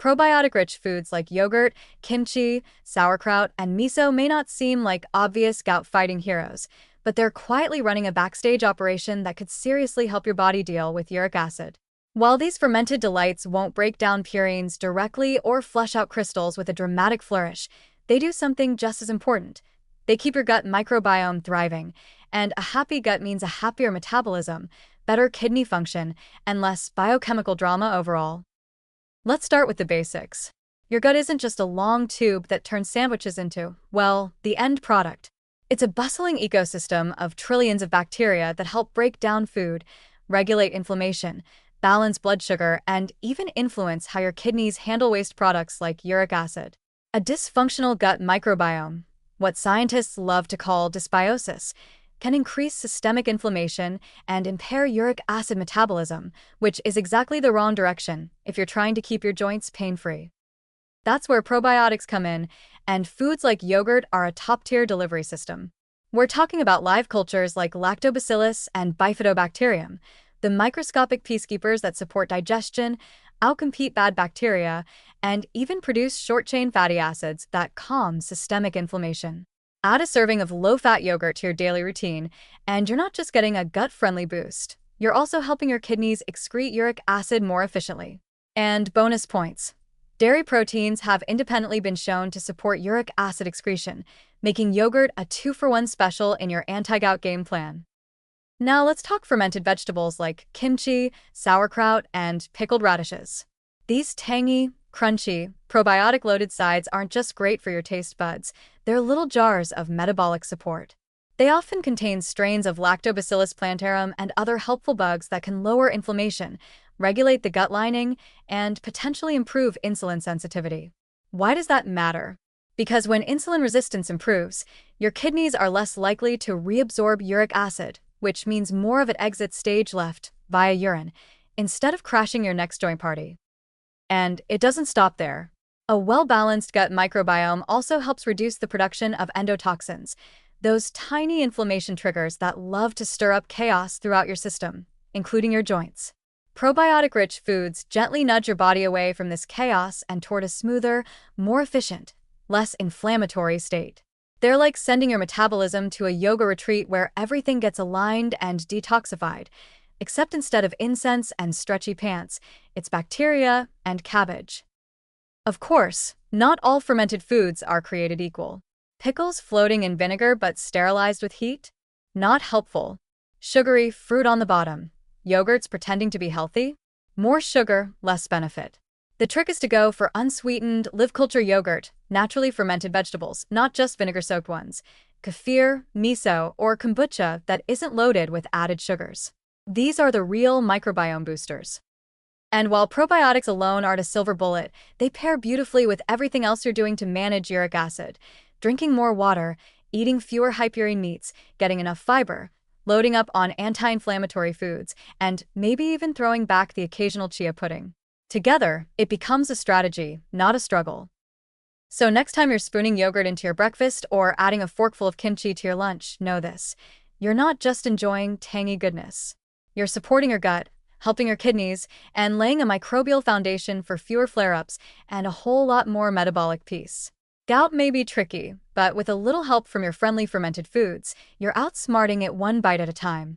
Probiotic-rich foods like yogurt, kimchi, sauerkraut, and miso may not seem like obvious gout-fighting heroes, but they're quietly running a backstage operation that could seriously help your body deal with uric acid. While these fermented delights won't break down purines directly or flush out crystals with a dramatic flourish, they do something just as important. They keep your gut microbiome thriving, and a happy gut means a happier metabolism, better kidney function, and less biochemical drama overall. Let's start with the basics. Your gut isn't just a long tube that turns sandwiches into, well, the end product. It's a bustling ecosystem of trillions of bacteria that help break down food, regulate inflammation, balance blood sugar, and even influence how your kidneys handle waste products like uric acid. A dysfunctional gut microbiome, what scientists love to call dysbiosis, can increase systemic inflammation and impair uric acid metabolism, which is exactly the wrong direction if you're trying to keep your joints pain-free. That's where probiotics come in, and foods like yogurt are a top-tier delivery system. We're talking about live cultures like lactobacillus and bifidobacterium, the microscopic peacekeepers that support digestion, outcompete bad bacteria, and even produce short-chain fatty acids that calm systemic inflammation. Add a serving of low-fat yogurt to your daily routine, and you're not just getting a gut-friendly boost, you're also helping your kidneys excrete uric acid more efficiently. And bonus points. Dairy proteins have independently been shown to support uric acid excretion, making yogurt a 2-for-1 special in your anti-gout game plan. Now let's talk fermented vegetables like kimchi, sauerkraut, and pickled radishes. These tangy, crunchy, probiotic-loaded sides aren't just great for your taste buds, they're little jars of metabolic support. They often contain strains of Lactobacillus plantarum and other helpful bugs that can lower inflammation, regulate the gut lining, and potentially improve insulin sensitivity. Why does that matter? Because when insulin resistance improves, your kidneys are less likely to reabsorb uric acid, which means more of it exits stage left via urine, instead of crashing your next joint party. And it doesn't stop there. A well-balanced gut microbiome also helps reduce the production of endotoxins, those tiny inflammation triggers that love to stir up chaos throughout your system, including your joints. Probiotic-rich foods gently nudge your body away from this chaos and toward a smoother, more efficient, less inflammatory state. They're like sending your metabolism to a yoga retreat where everything gets aligned and detoxified, except instead of incense and stretchy pants, it's bacteria and cabbage. Of course, not all fermented foods are created equal. Pickles floating in vinegar but sterilized with heat? Not helpful. Sugary fruit on the bottom. Yogurts pretending to be healthy? More sugar, less benefit. The trick is to go for unsweetened, live-culture yogurt, naturally fermented vegetables, not just vinegar-soaked ones, kefir, miso, or kombucha that isn't loaded with added sugars. These are the real microbiome boosters. And while probiotics alone aren't a silver bullet, they pair beautifully with everything else you're doing to manage uric acid. Drinking more water, eating fewer high-purine meats, getting enough fiber, loading up on anti-inflammatory foods, and maybe even throwing back the occasional chia pudding. Together, it becomes a strategy, not a struggle. So next time you're spooning yogurt into your breakfast or adding a forkful of kimchi to your lunch, know this. You're not just enjoying tangy goodness. You're supporting your gut, helping your kidneys, and laying a microbial foundation for fewer flare-ups and a whole lot more metabolic peace. Gout may be tricky, but with a little help from your friendly fermented foods, you're outsmarting it one bite at a time.